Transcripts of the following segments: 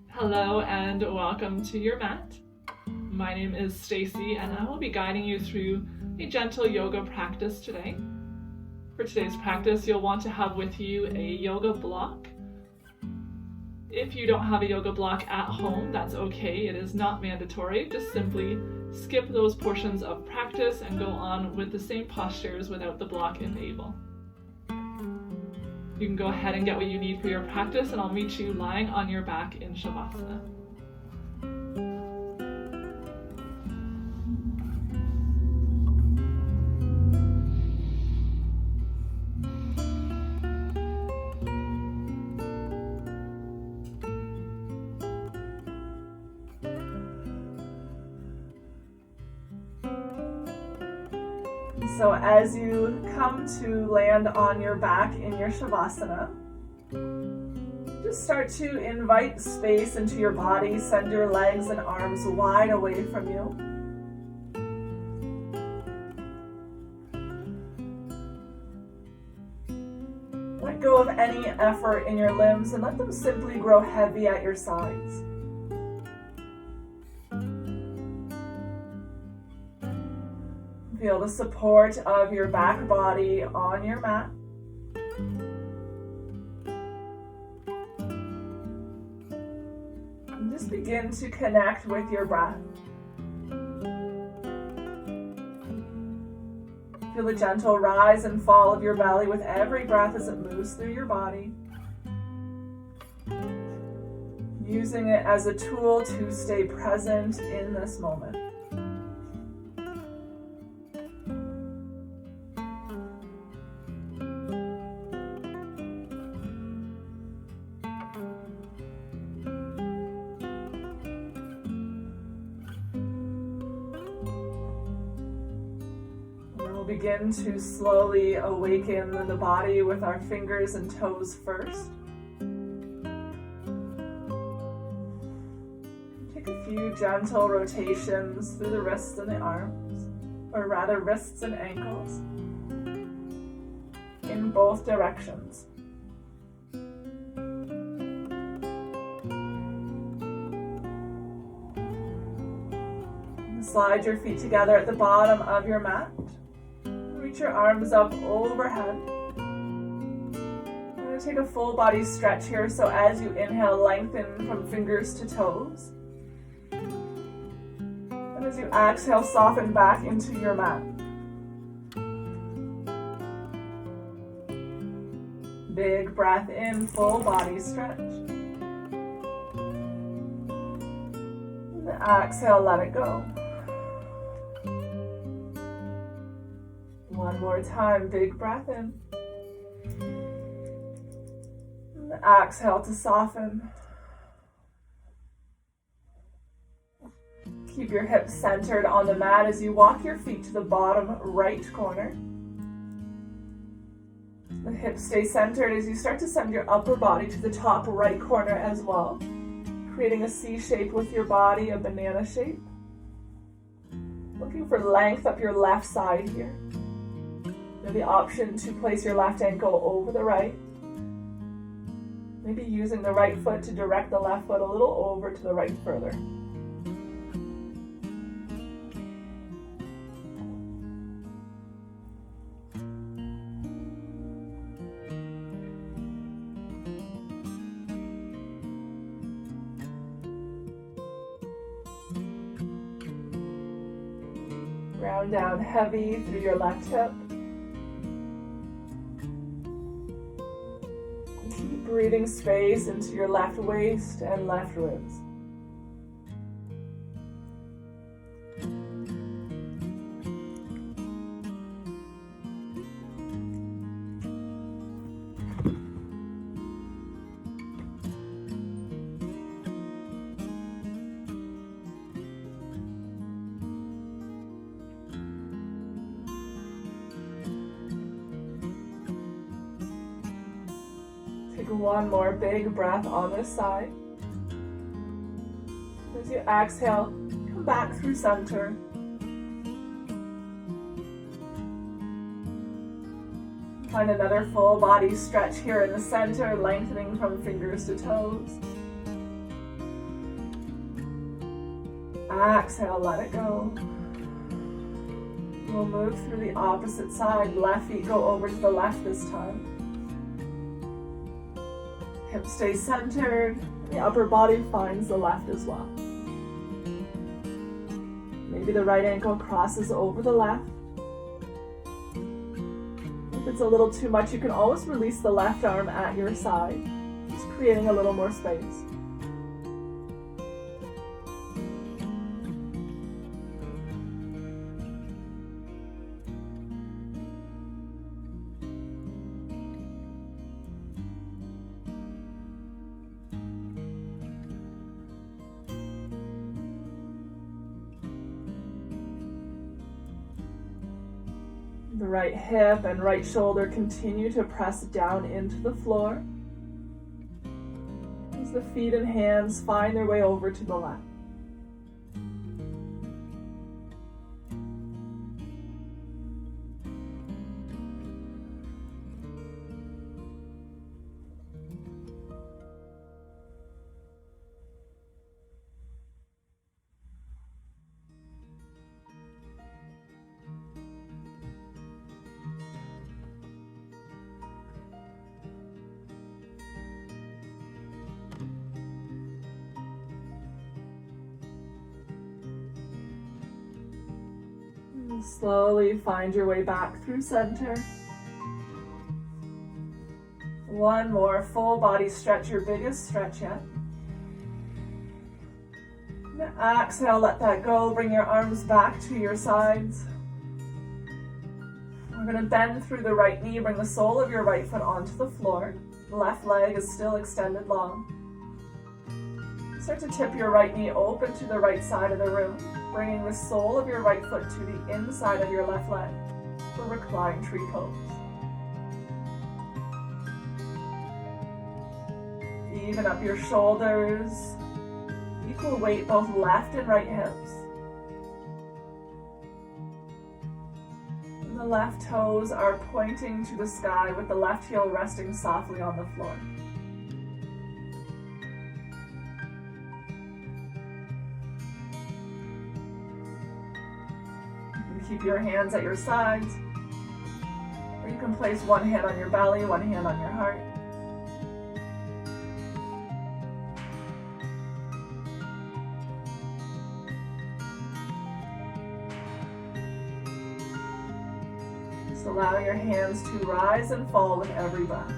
Hello and welcome to your mat. My name is Stacey and I will be guiding you through a gentle yoga practice today. For today's practice, you'll want to have with you a yoga block. If you don't have a yoga block at home, that's okay. It is not mandatory. Just simply skip those portions of practice and go on with the same postures without the block enabled. You can go ahead and get what you need for your practice, and I'll meet you lying on your back in Shavasana. So as you come to land on your back in your Shavasana, just start to invite space into your body. Send your legs and arms wide away from you. Let go of any effort in your limbs and let them simply grow heavy at your sides. Feel the support of your back body on your mat. And just begin to connect with your breath. Feel the gentle rise and fall of your belly with every breath as it moves through your body. Using it as a tool to stay present in this moment. Begin to slowly awaken the body with our fingers and toes first. Take a few gentle rotations through the wrists and the arms, or rather wrists and ankles, in both directions. And slide your feet together at the bottom of your mat. Reach your arms up overhead. I'm going to take a full body stretch here, so as you inhale, lengthen from fingers to toes. And as you exhale, soften back into your mat. Big breath in, full body stretch. And exhale, let it go. One more time, big breath in. And exhale to soften. Keep your hips centered on the mat as you walk your feet to the bottom right corner. The hips stay centered as you start to send your upper body to the top right corner as well, creating a C shape with your body, a banana shape. Looking for length up your left side here. You have the option to place your left ankle over the right. Maybe using the right foot to direct the left foot a little over to the right further. Round down heavy through your left hip. Keep breathing space into your left waist and left ribs. Take one more big breath on this side. As you exhale, come back through center. Find another full body stretch here in the center, lengthening from fingers to toes. Exhale, let it go. We'll move through the opposite side. Left feet go over to the left this time. Hips stay centered. The upper body finds the left as well. Maybe the right ankle crosses over the left. If it's a little too much, you can always release the left arm at your side, just creating a little more space. The right hip and right shoulder continue to press down into the floor as the feet and hands find their way over to the left. Slowly find your way back through center. One more full body stretch, your biggest stretch yet. And exhale, let that go. Bring your arms back to your sides. We're going to bend through the right knee. Bring the sole of your right foot onto the floor. Left leg is still extended long. Start to tip your right knee open to the right side of the room, bringing the sole of your right foot to the inside of your left leg for reclined tree pose. Even up your shoulders, equal weight both left and right hips. And the left toes are pointing to the sky with the left heel resting softly on the floor. Keep your hands at your sides, or you can place one hand on your belly, one hand on your heart. Just allow your hands to rise and fall with every breath.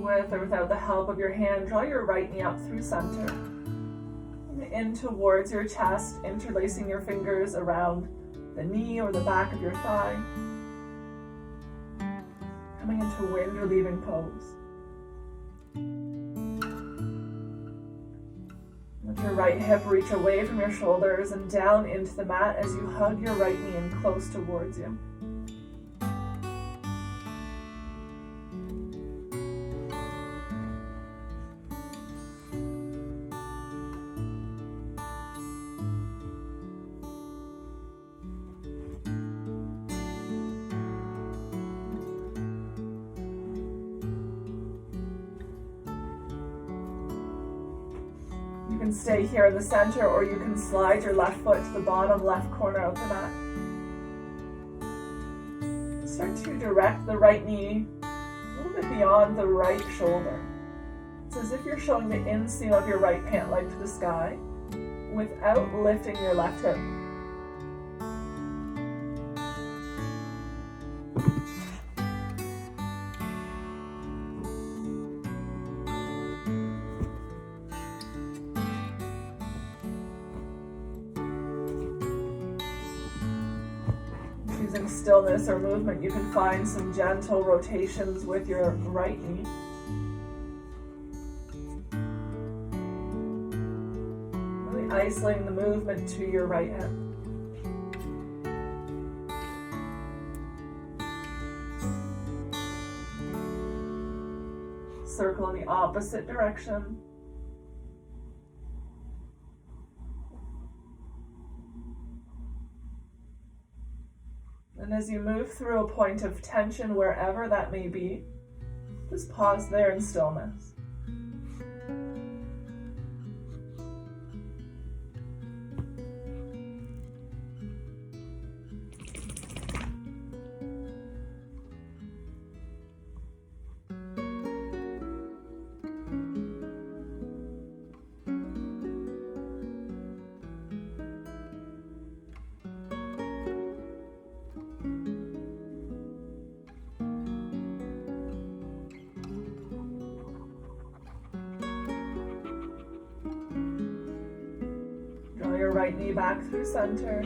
With or without the help of your hand, draw your right knee up through center and in towards your chest, interlacing your fingers around the knee or the back of your thigh, coming into wind relieving pose. Let your right hip reach away from your shoulders and down into the mat as you hug your right knee in close towards you. You can stay here in the center, or you can slide your left foot to the bottom left corner of the mat. Start to direct the right knee a little bit beyond the right shoulder. It's as if you're showing the inseam of your right pant leg to the sky without lifting your left hip. choosing stillness or movement, you can find some gentle rotations with your right knee. Really isolating the movement to your right hip. Circle in the opposite direction. And as you move through a point of tension, wherever that may be, just pause there in stillness. Draw your right knee back through center.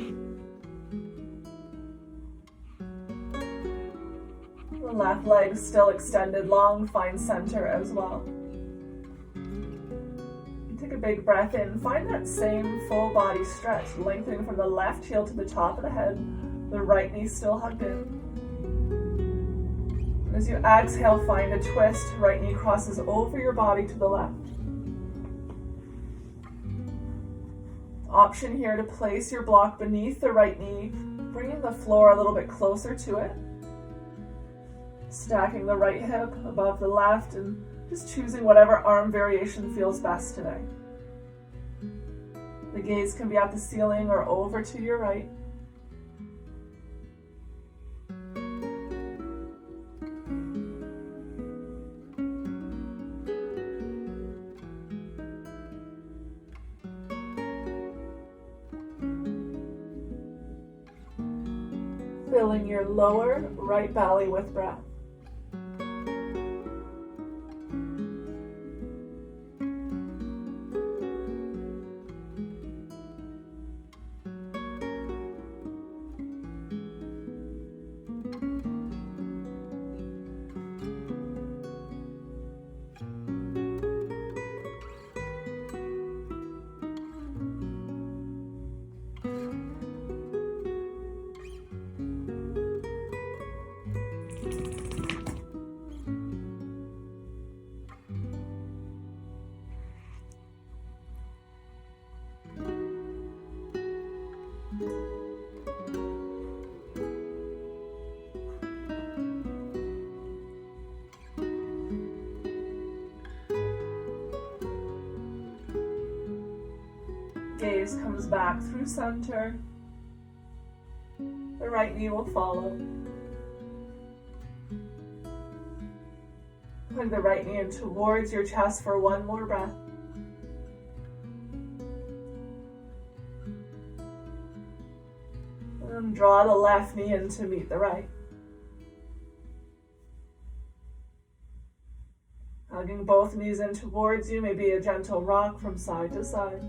The left leg still extended long, find center as well. Take a big breath in. Find that same full body stretch, lengthening from the left heel to the top of the head, the right knee still hugged in. As you exhale, find a twist. Right knee crosses over your body to the left. Option here to place your block beneath the right knee, bringing the floor a little bit closer to it. Stacking the right hip above the left and just choosing whatever arm variation feels best today. The gaze can be at the ceiling or over to your right. Filling your lower right belly with breath. Gaze comes back through center. The right knee will follow. Plug the right knee in towards your chest for one more breath. And draw the left knee in to meet the right. Hugging both knees in towards you, maybe a gentle rock from side to side.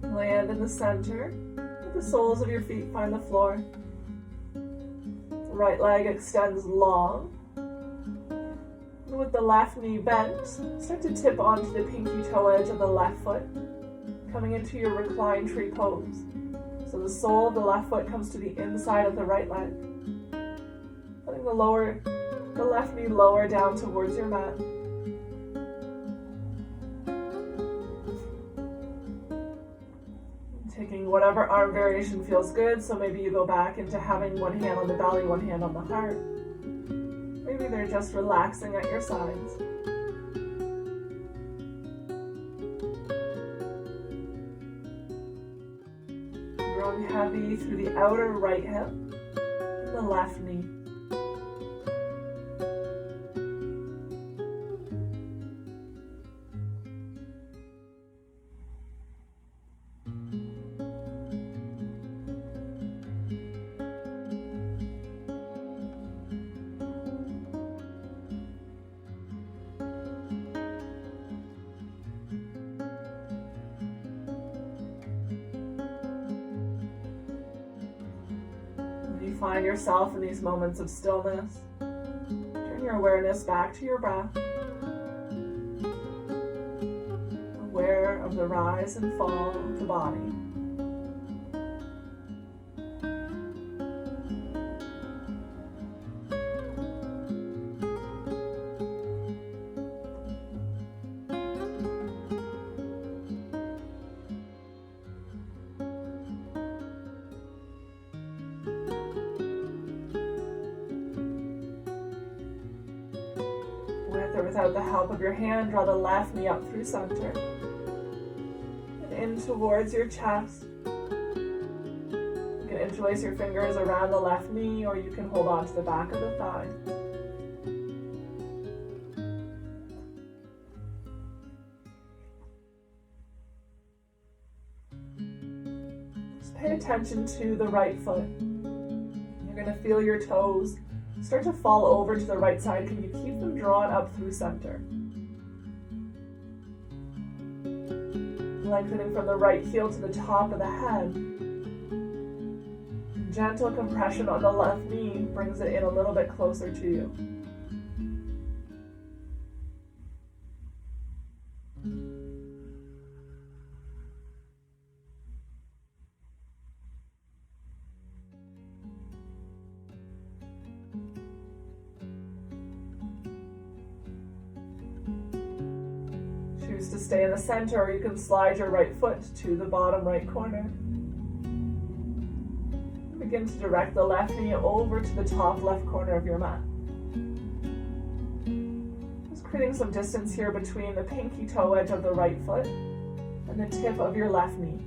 Land in the center. Let the soles of your feet find the floor. The right leg extends long. And with the left knee bent, start to tip onto the pinky toe edge of the left foot, coming into your reclined tree pose. So the sole of the left foot comes to the inside of the right leg. Letting the left knee lower down towards your mat. Taking whatever arm variation feels good, so maybe you go back into having one hand on the belly, one hand on the heart. Maybe they're just relaxing at your sides. Drawing heavy through the outer right hip and the left knee. find yourself in these moments of stillness, turn your awareness back to your breath, aware of the rise and fall of the body. With or without the help of your hand, draw the left knee up through center and in towards your chest. You can interlace your fingers around the left knee, or you can hold on to the back of the thigh. Just pay attention to the right foot. You're going to feel your toes start to fall over to the right side. Can you keep them drawn up through center? Lengthening from the right heel to the top of the head. Gentle compression on the left knee brings it in a little bit closer to you. Choose to stay in the center, or you can slide your right foot to the bottom right corner. Begin to direct the left knee over to the top left corner of your mat. Just creating some distance here between the pinky toe edge of the right foot and the tip of your left knee.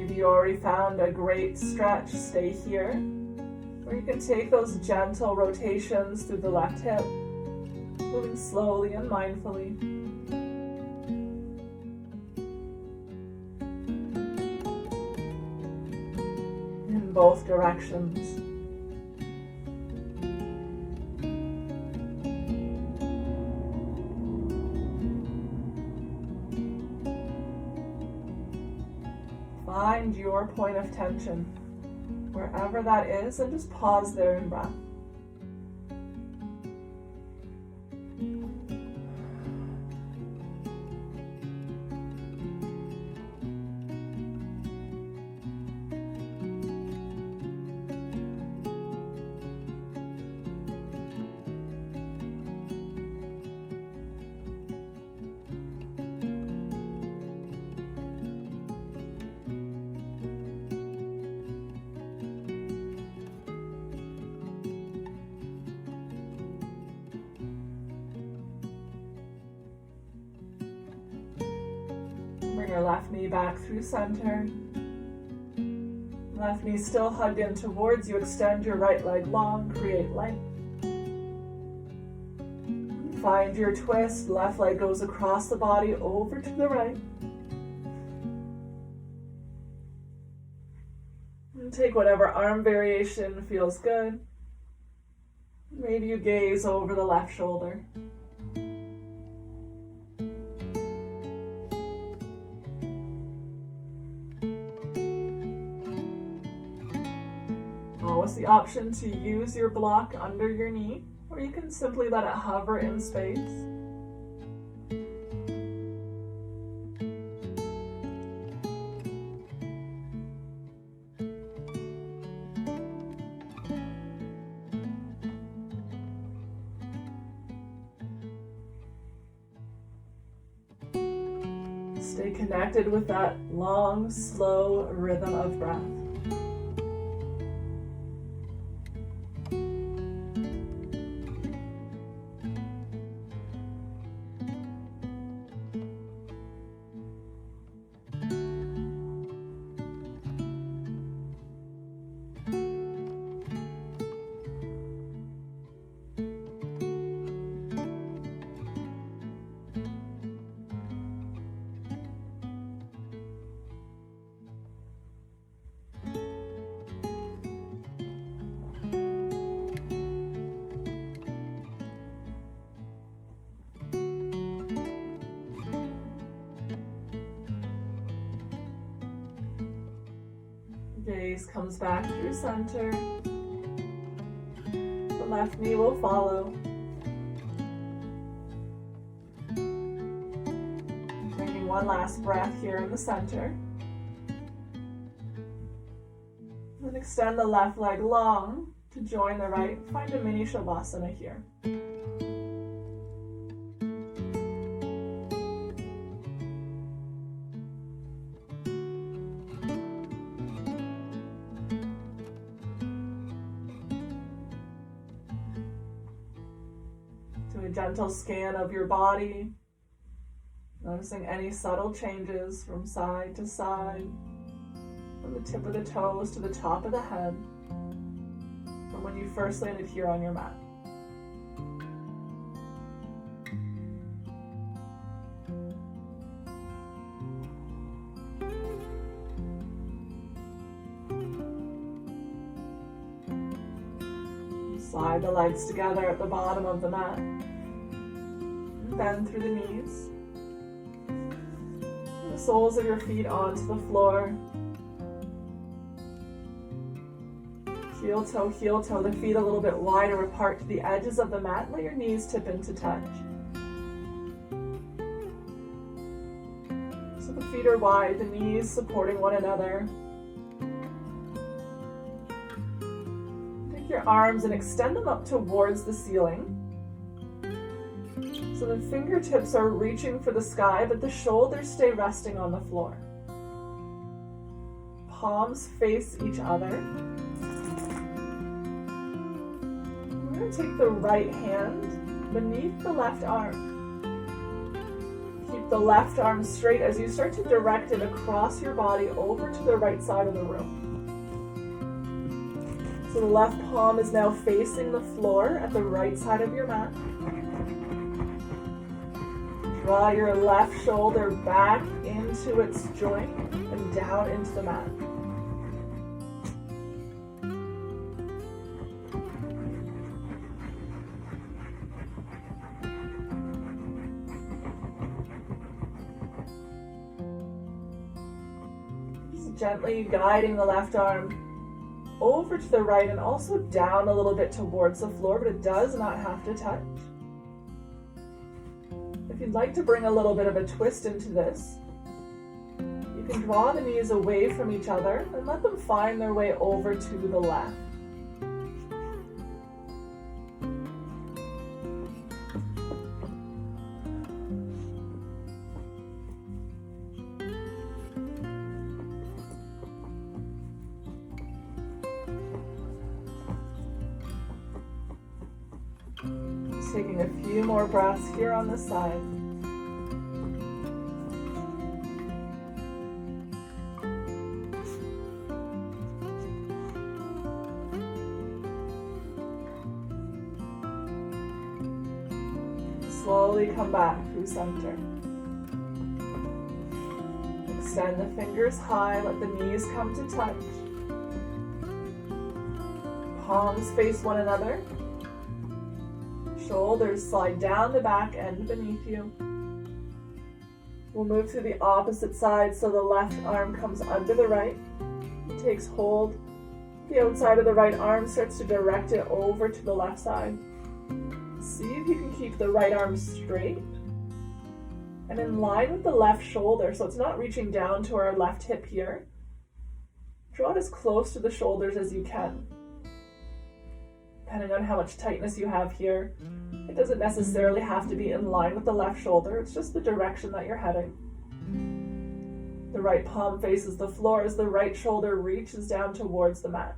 You already found a great stretch, stay here. Or you can take those gentle rotations through the left hip, moving slowly and mindfully. In both directions. Find your point of tension, wherever that is, and just pause there in breath. Bring your left knee back through center. Left knee still hugged in towards you. Extend your right leg long, create length. Find your twist. Left leg goes across the body over to the right. And take whatever arm variation feels good. Maybe you gaze over the left shoulder. Always the option to use your block under your knee, or you can simply let it hover in space. Stay connected with that long, slow rhythm of breath. Gaze comes back through center. The left knee will follow. Taking one last breath here in the center. Then extend the left leg long to join the right. Find a mini shavasana here. Do a gentle scan of your body, noticing any subtle changes from side to side, from the tip of the toes to the top of the head, from when you first landed here on your mat. Slide the legs together at the bottom of the mat. Bend through the knees. The soles of your feet onto the floor. Heel toe, the feet a little bit wider apart to the edges of the mat. Let your knees tip into touch. So the feet are wide, the knees supporting one another. Take your arms and extend them up towards the ceiling. So the fingertips are reaching for the sky, but the shoulders stay resting on the floor. Palms face each other. We're going to take the right hand beneath the left arm. Keep the left arm straight as you start to direct it across your body over to the right side of the room. So the left palm is now facing the floor at the right side of your mat. Draw your left shoulder back into its joint and down into the mat. Just gently guiding the left arm over to the right and also down a little bit towards the floor, but it does not have to touch. If you'd like to bring a little bit of a twist into this, you can draw the knees away from each other and let them find their way over to the left. Taking a few more breaths here on this side. Slowly come back through center. Extend the fingers high, let the knees come to touch. Palms face one another. Shoulders slide down the back end beneath you. We'll move to the opposite side so the left arm comes under the right. It takes hold. The outside of the right arm starts to direct it over to the left side. See if you can keep the right arm straight and in line with the left shoulder, so it's not reaching down to our left hip here. Draw it as close to the shoulders as you can. Depending on how much tightness you have here, it doesn't necessarily have to be in line with the left shoulder, it's just the direction that you're heading. The right palm faces the floor as the right shoulder reaches down towards the mat.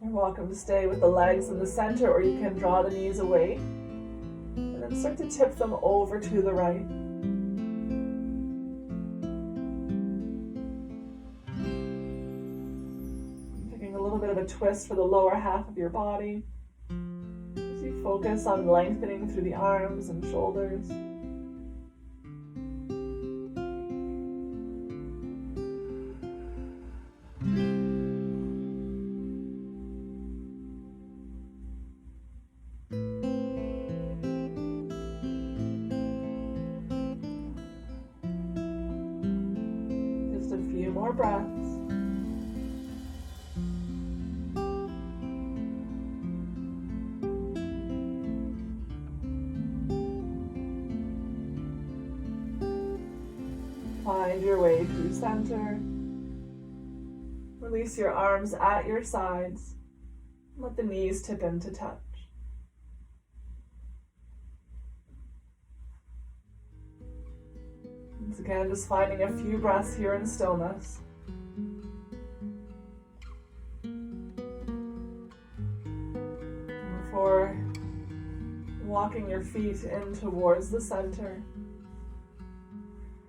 You're welcome to stay with the legs in the center, or you can draw the knees away and then start to tip them over to the right. little bit of a twist for the lower half of your body as you focus on lengthening through the arms and shoulders. Just a few more breaths. Find your way through center. Release your arms at your sides. Let the knees tip into touch. Once again, just finding a few breaths here in stillness. Before walking your feet in towards the center,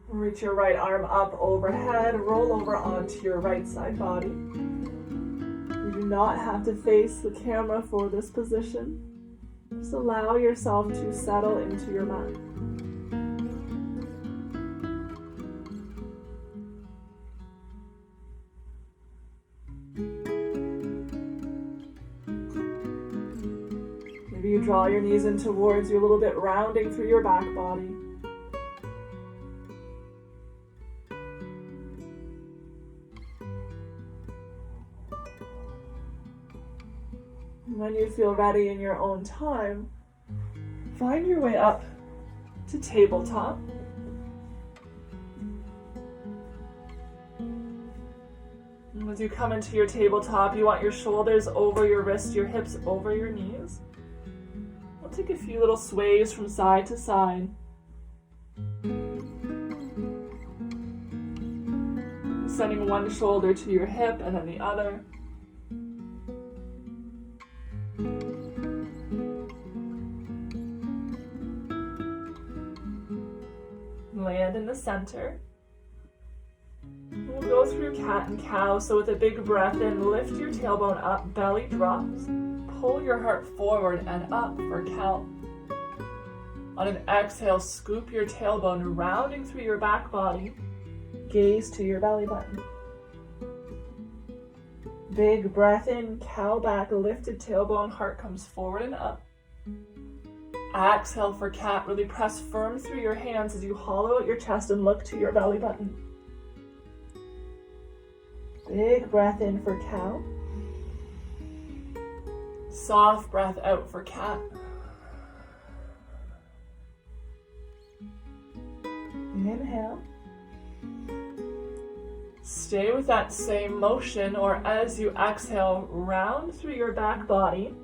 reach your right arm up overhead, roll over onto your right side body. You do not have to face the camera for this position. Just allow yourself to settle into your mat. Maybe you draw your knees in towards you a little bit, rounding through your back body. When you feel ready in your own time, find your way up to tabletop. And as you come into your tabletop, you want your shoulders over your wrists, your hips over your knees. We'll take a few little sways from side to side. Sending one shoulder to your hip and then the other. Land in the center. We'll go through cat and cow. So with a big breath in, lift your tailbone up, belly drops. Pull your heart forward and up for cow. On an exhale, scoop your tailbone, rounding through your back body. Gaze to your belly button. Big breath in, cow back, lifted tailbone, heart comes forward and up. Exhale for cat. Really press firm through your hands as you hollow out your chest and look to your belly button. Big breath in for cow. Soft breath out for cat. Inhale. Stay with that same motion, or as you exhale, round through your back body.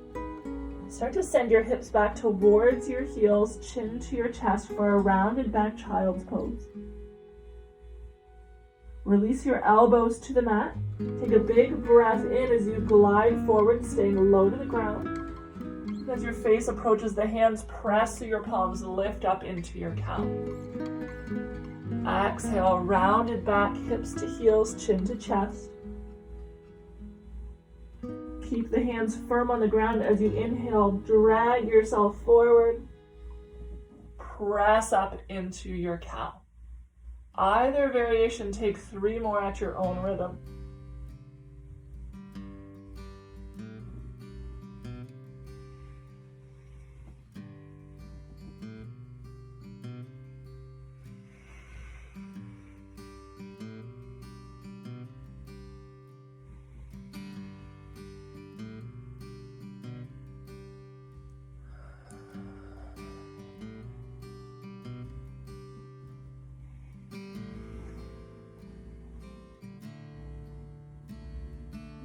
Start to send your hips back towards your heels, chin to your chest for a rounded back child's pose. Release your elbows to the mat. Take a big breath in as you glide forward, staying low to the ground. As your face approaches the hands, press through your palms, lift up into your cow. Exhale, rounded back, hips to heels, chin to chest. Keep the hands firm on the ground as you inhale. Drag yourself forward. Press up into your cow. Either variation, take 3 more at your own rhythm.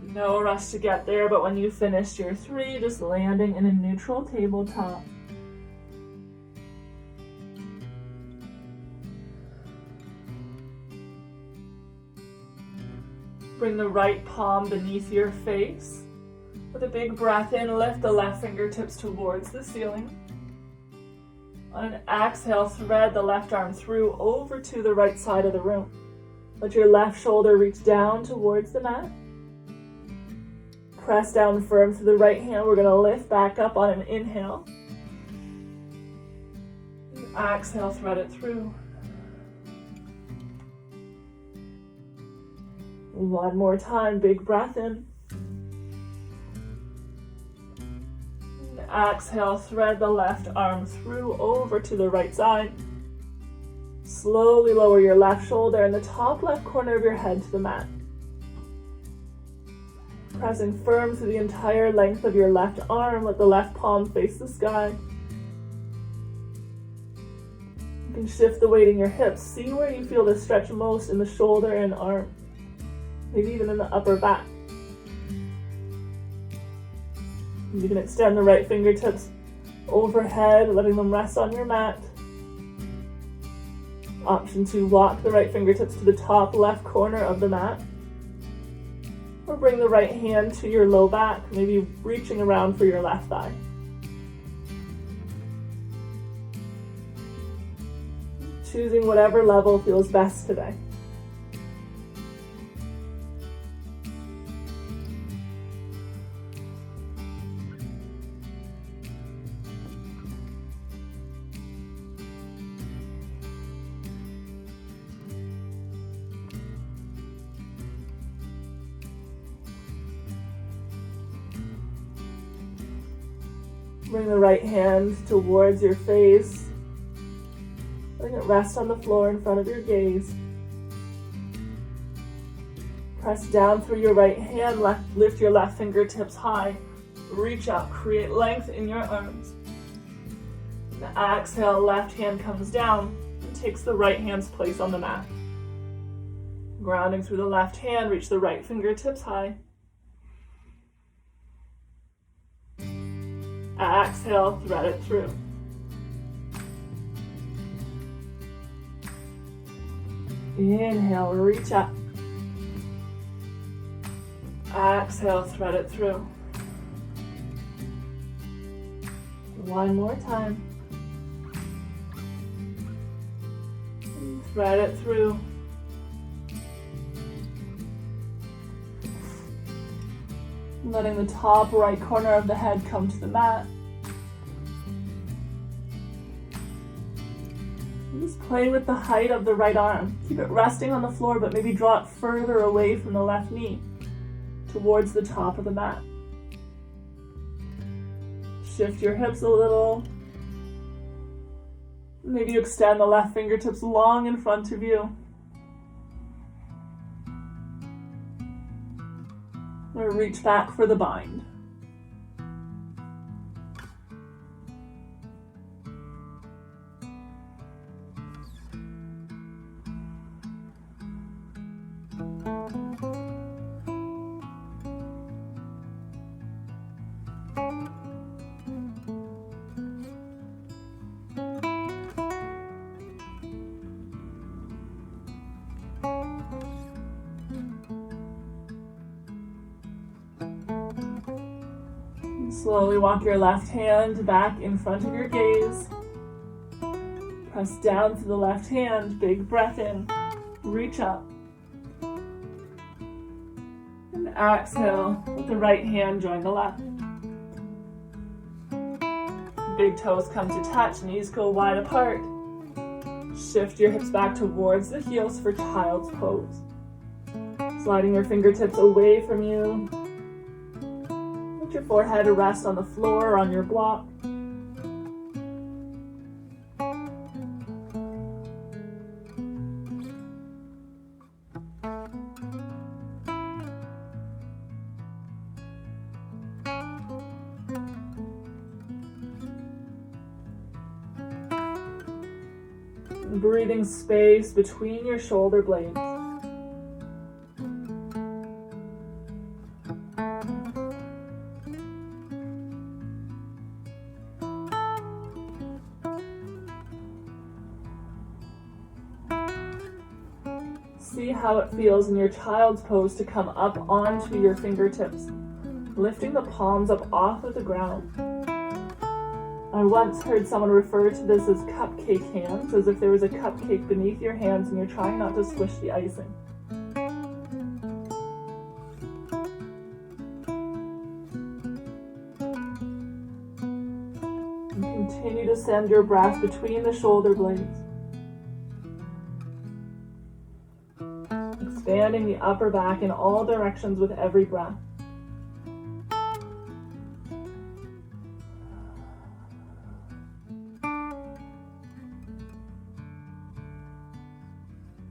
No rush to get there, but when you finish your 3, just landing in a neutral tabletop. Bring the right palm beneath your face. With a big breath in, lift the left fingertips towards the ceiling. On an exhale, thread the left arm through over to the right side of the room. Let your left shoulder reach down towards the mat. Press down firm through the right hand. We're going to lift back up on an inhale. Exhale, thread it through. One more time, big breath in. Exhale, thread the left arm through over to the right side. Slowly lower your left shoulder and the top left corner of your head to the mat. Pressing firm through the entire length of your left arm, let the left palm face the sky. You can shift the weight in your hips. See where you feel the stretch most in the shoulder and arm, maybe even in the upper back. You can extend the right fingertips overhead, letting them rest on your mat. Option 2, walk the right fingertips to the top left corner of the mat. Or bring the right hand to your low back, maybe reaching around for your left thigh. Choosing whatever level feels best today. Bring the right hand towards your face. Letting it rest on the floor in front of your gaze. Press down through your right hand, lift your left fingertips high. Reach up, create length in your arms. And exhale, left hand comes down and takes the right hand's place on the mat. Grounding through the left hand, reach the right fingertips high. Exhale, thread it through. Inhale, reach up. Exhale, thread it through. One more time. Thread it through. Letting the top right corner of the head come to the mat. Just play with the height of the right arm. Keep it resting on the floor, but maybe draw it further away from the left knee, towards the top of the mat. Shift your hips a little. Maybe you extend the left fingertips long in front of you. Or reach back for the bind. Slowly walk your left hand back in front of your gaze. Press down through the left hand, big breath in, reach up. And exhale, let the right hand join the left. Big toes come to touch, knees go wide apart. Shift your hips back towards the heels for child's pose. Sliding your fingertips away from you. Your forehead to rest on the floor or on your block. Breathing space between your shoulder blades. See how it feels in your child's pose to come up onto your fingertips, lifting the palms up off of the ground. I once heard someone refer to this as cupcake hands, as if there was a cupcake beneath your hands and you're trying not to squish the icing. to send your breath between the shoulder blades, expanding the upper back in all directions with every breath.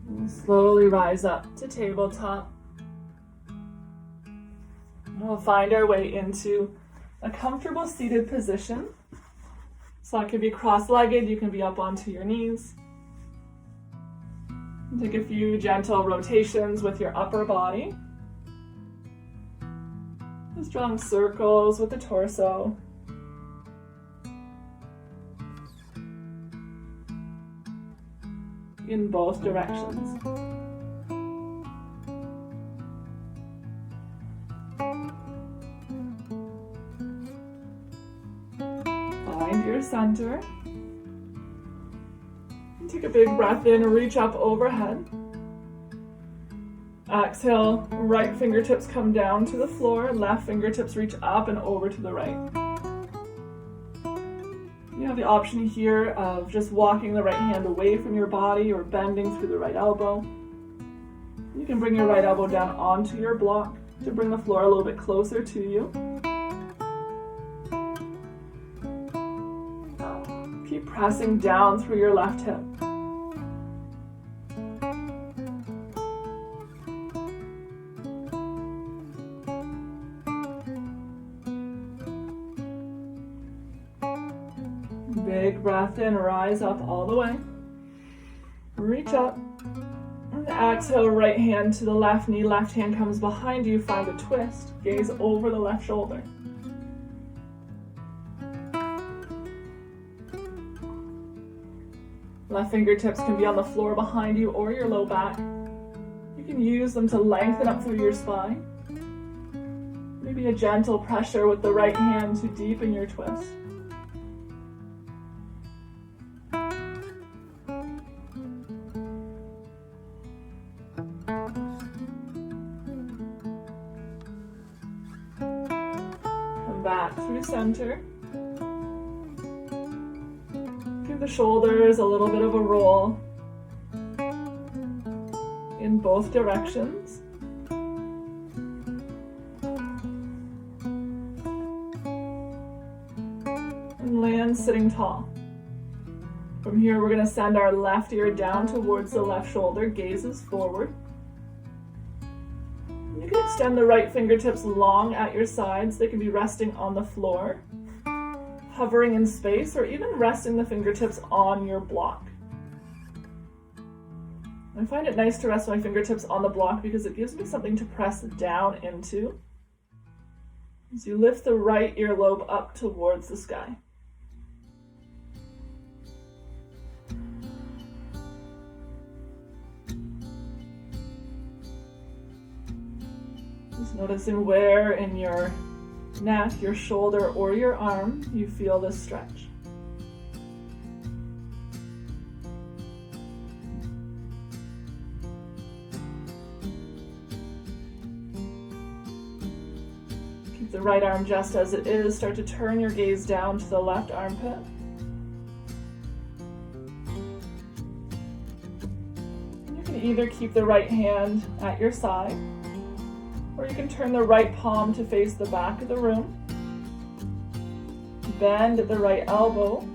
And slowly rise up to tabletop. We'll find our way into a comfortable seated position. So that could be cross-legged, you can be up onto your knees. Take a few gentle rotations with your upper body. Just drawing circles with the torso. In both directions. Find your center. And take a big breath in, reach up overhead. Exhale, right fingertips come down to the floor, left fingertips reach up and over to the right. You have the option here of just walking the right hand away from your body or bending through the right elbow. You can bring your right elbow down onto your block to bring the floor a little bit closer to you. Keep pressing down through your left hip. Big breath in, rise up all the way. Reach up. And exhale, right hand to the left knee, left hand comes behind you, find a twist. Gaze over the left shoulder. Left fingertips can be on the floor behind you or your low back. You can use them to lengthen up through your spine. Maybe a gentle pressure with the right hand to deepen your twist. Come back through center. Give the shoulders a little bit of a roll in both directions. And land sitting tall. From here, we're going to send our left ear down towards the left shoulder, gazes forward. You can extend the right fingertips long at your sides. They can be resting on the floor, hovering in space, or even resting the fingertips on your block. I find it nice to rest my fingertips on the block because it gives me something to press down into as you lift the right earlobe up towards the sky. Just noticing where in your neck, your shoulder, or your arm you feel this stretch. Keep the right arm just as it is. Start to turn your gaze down to the left armpit. You can either keep the right hand at your side, or you can turn the right palm to face the back of the room. Bend at the right elbow.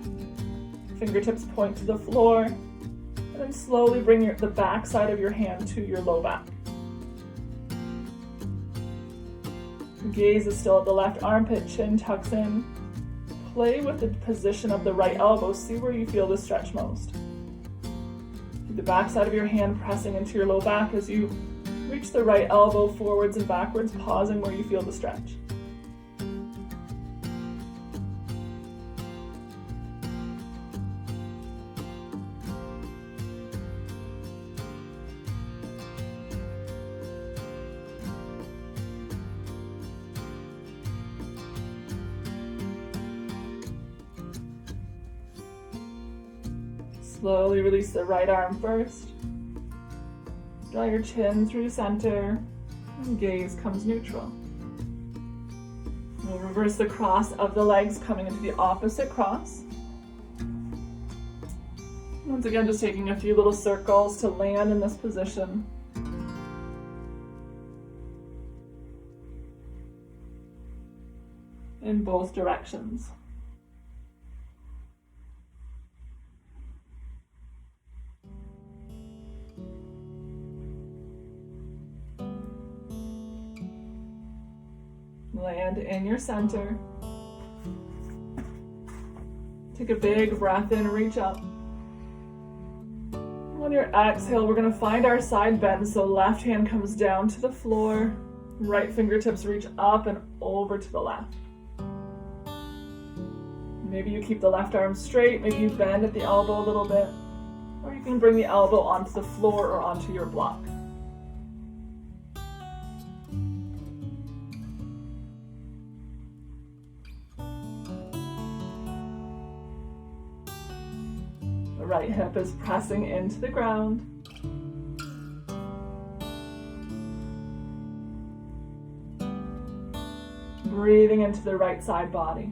Fingertips point to the floor. And then slowly bring the back side of your hand to your low back. Gaze is still at the left armpit, chin tucks in. Play with the position of the right elbow. See where you feel the stretch most. Keep the back side of your hand pressing into your low back as you reach the right elbow forwards and backwards, pausing where you feel the stretch. Slowly release the right arm first. Draw your chin through center, and gaze comes neutral. We'll reverse the cross of the legs, coming into the opposite cross. Once again, just taking a few little circles to land in this position. In both directions. Land in your center. Take a big breath in, reach up. On your exhale, we're going to find our side bend, so left hand comes down to the floor, right fingertips reach up and over to the left. Maybe you keep the left arm straight, maybe you bend at the elbow a little bit, or you can bring the elbow onto the floor or onto your block. The right hip is pressing into the ground. Breathing into the right side body.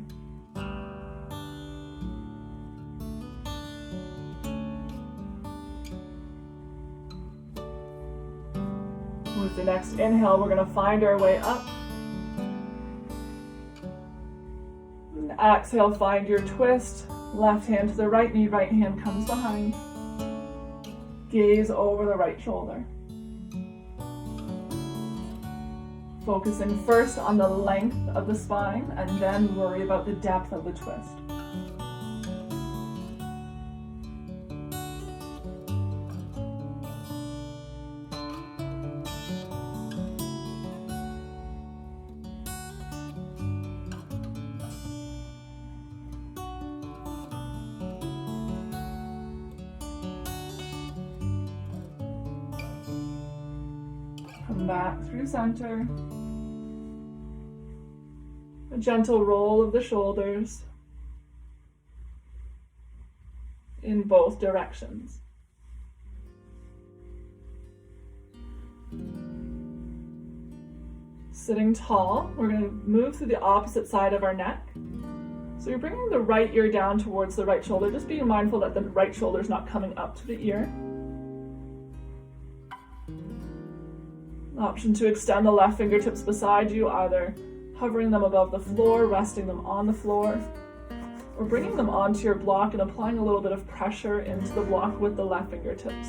With the next inhale, we're going to find our way up. And exhale, find your twist. Left hand to the right knee, right hand comes behind. Gaze over the right shoulder. Focusing first on the length of the spine and then worry about the depth of the twist. Come back through center. A gentle roll of the shoulders in both directions. Sitting tall, we're going to move to the opposite side of our neck. So you're bringing the right ear down towards the right shoulder, just being mindful that the right shoulder is not coming up to the ear. Option to extend the left fingertips beside you, either hovering them above the floor, resting them on the floor, or bringing them onto your block and applying a little bit of pressure into the block with the left fingertips.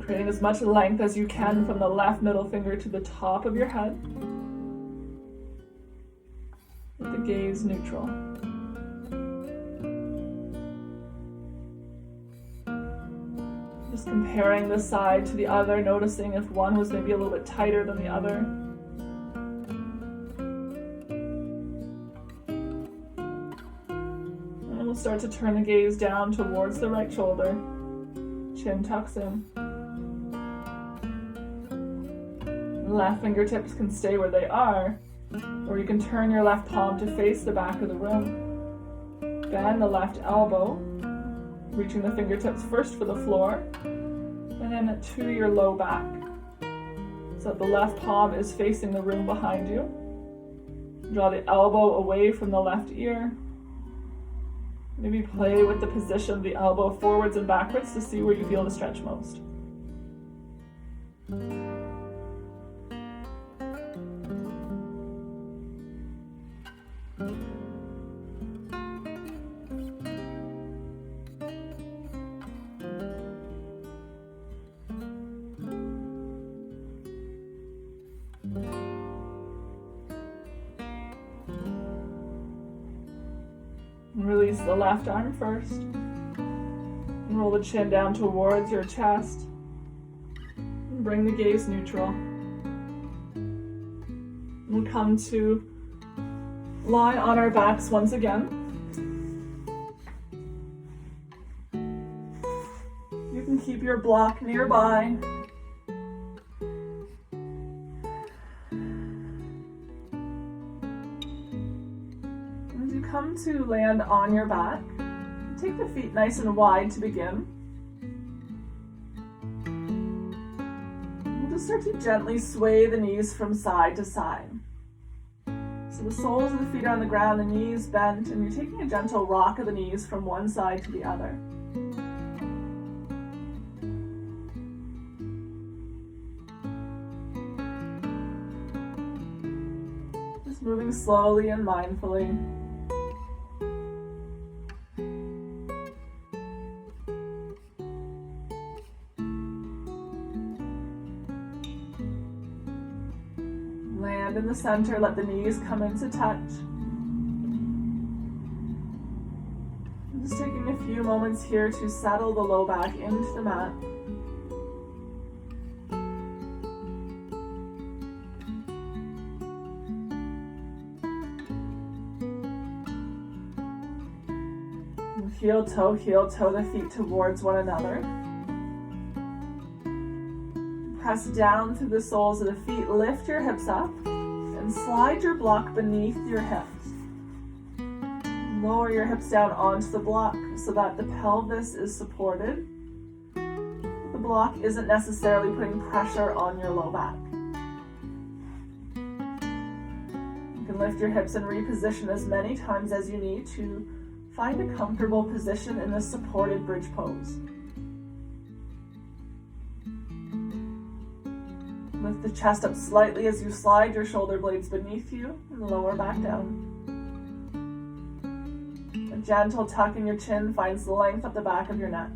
Creating as much length as you can from the left middle finger to the top of your head, with the gaze neutral. Just comparing the side to the other, noticing if one was maybe a little bit tighter than the other. And we'll start to turn the gaze down towards the right shoulder. Chin tucks in. Left fingertips can stay where they are, or you can turn your left palm to face the back of the room. Bend the left elbow, reaching the fingertips first for the floor, and then to your low back. So that the left palm is facing the room behind you. Draw the elbow away from the left ear. Maybe play with the position of the elbow forwards and backwards to see where you feel the stretch most. Release the left arm first. And roll the chin down towards your chest. And bring the gaze neutral. We'll come to lie on our backs once again. You can keep your block nearby. Come to land on your back. Take the feet nice and wide to begin. We'll just start to gently sway the knees from side to side. So the soles of the feet are on the ground, the knees bent, and you're taking a gentle rock of the knees from one side to the other. Just moving slowly and mindfully. Land in the center, let the knees come into touch. I'm just taking a few moments here to settle the low back into the mat. And heel toe the feet towards one another. Press down through the soles of the feet, lift your hips up, and slide your block beneath your hips. Lower your hips down onto the block so that the pelvis is supported. The block isn't necessarily putting pressure on your low back. You can lift your hips and reposition as many times as you need to find a comfortable position in a supported bridge pose. Lift the chest up slightly as you slide your shoulder blades beneath you and lower back down. A gentle tuck in your chin finds the length of the back of your neck.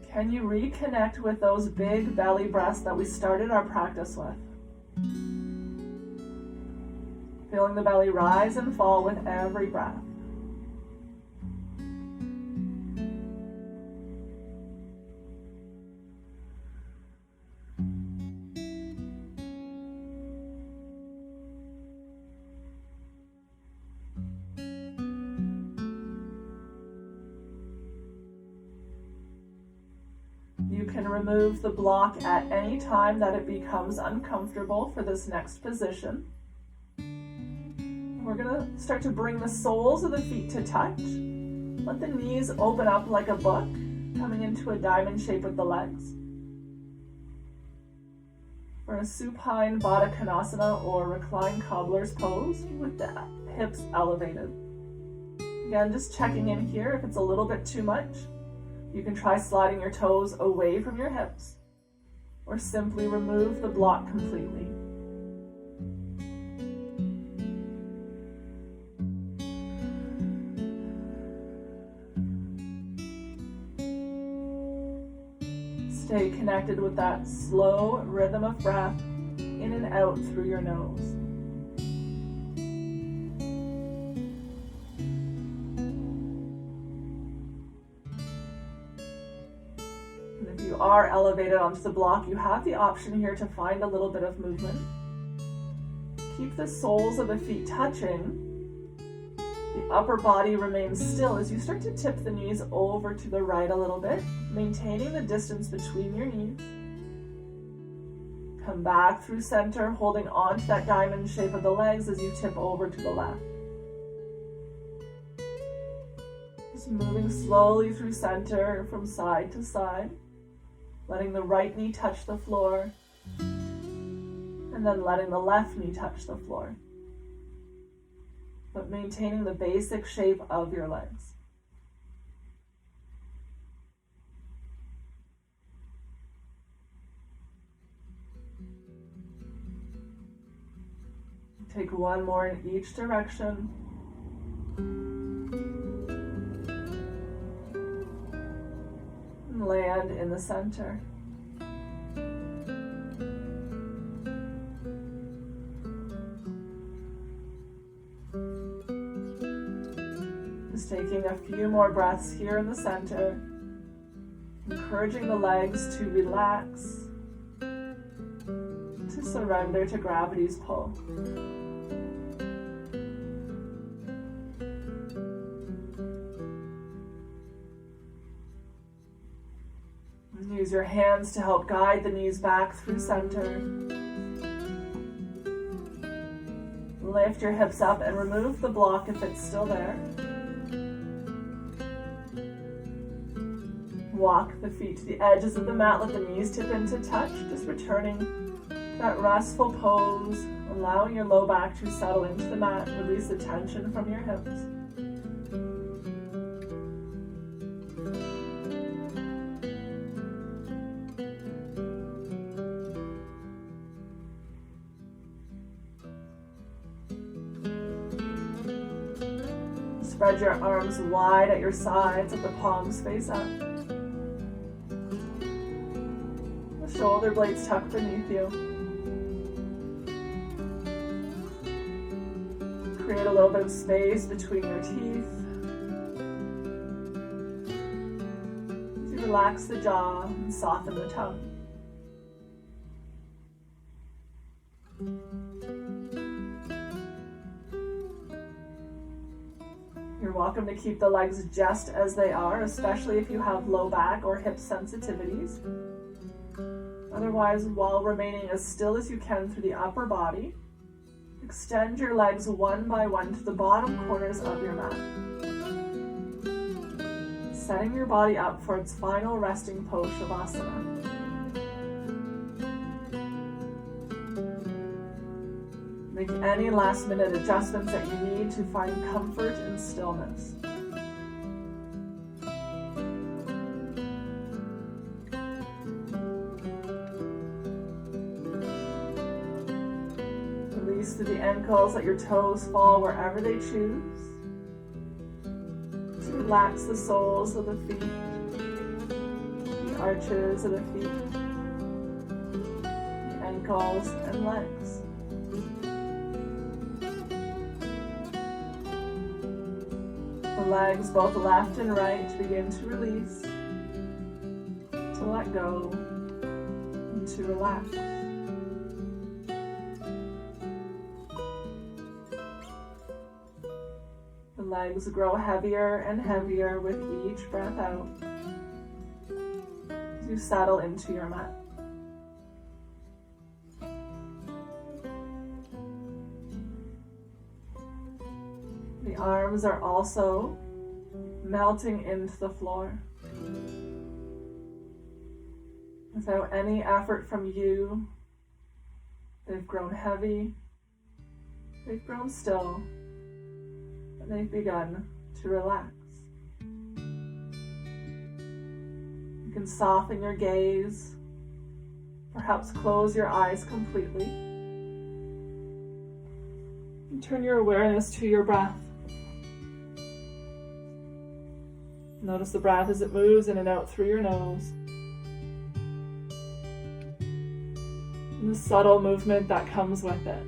Can you reconnect with those big belly breaths that we started our practice with? Feeling the belly rise and fall with every breath. You can remove the block at any time that it becomes uncomfortable for this next position. We're going to start to bring the soles of the feet to touch. Let the knees open up like a book, coming into a diamond shape with the legs. For a supine Baddha Konasana or reclined cobbler's pose with the hips elevated. Again, just checking in here. If it's a little bit too much, you can try sliding your toes away from your hips or simply remove the block completely. Stay connected with that slow rhythm of breath in and out through your nose. And if you are elevated onto the block, you have the option here to find a little bit of movement. Keep the soles of the feet touching. The upper body remains still as you start to tip the knees over to the right a little bit, maintaining the distance between your knees. Come back through center, holding on to that diamond shape of the legs as you tip over to the left. Just moving slowly through center from side to side, letting the right knee touch the floor, and then letting the left knee touch the floor. But maintaining the basic shape of your legs. Take one more in each direction. And land in the center. Just taking a few more breaths here in the center, encouraging the legs to relax, to surrender to gravity's pull. And use your hands to help guide the knees back through center. Lift your hips up and remove the block if it's still there. Walk the feet to the edges of the mat, let the knees tip into touch, just returning to that restful pose, allowing your low back to settle into the mat, release the tension from your hips. Spread your arms wide at your sides, let the palms face up. The shoulder blades tuck beneath you. Create a little bit of space between your teeth. As you relax the jaw and soften the tongue. You're welcome to keep the legs just as they are, especially if you have low back or hip sensitivities. Otherwise, while remaining as still as you can through the upper body, extend your legs one by one to the bottom corners of your mat. Setting your body up for its final resting pose, Shavasana. Make any last minute adjustments that you need to find comfort and stillness. Release through the ankles, let your toes fall wherever they choose. To relax the soles of the feet, the arches of the feet, the ankles and legs. The legs, both left and right, begin to release, to let go, and to relax. The legs grow heavier and heavier with each breath out as you settle into your mat. The arms are also melting into the floor. Without any effort from you, they've grown heavy, they've grown still, and they've begun to relax. You can soften your gaze, perhaps close your eyes completely, and turn your awareness to your breath. Notice the breath as it moves in and out through your nose. And the subtle movement that comes with it.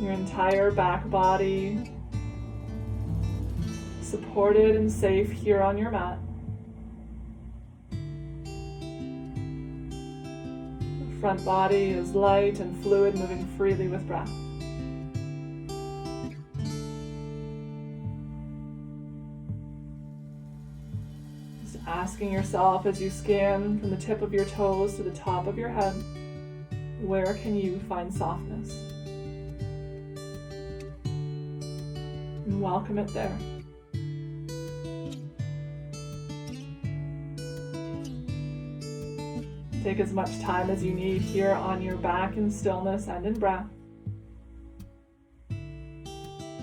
Your entire back body supported and safe here on your mat. Front body is light and fluid, moving freely with breath. Just asking yourself as you scan from the tip of your toes to the top of your head, where can you find softness? And welcome it there. Take as much time as you need here on your back in stillness and in breath.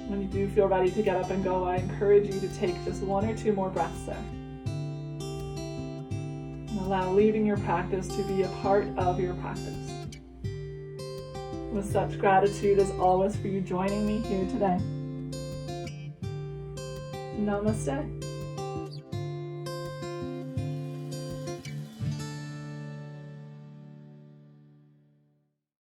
When you do feel ready to get up and go, I encourage you to take just one or two more breaths there. And allow leaving your practice to be a part of your practice. With such gratitude as always for you joining me here today. Namaste.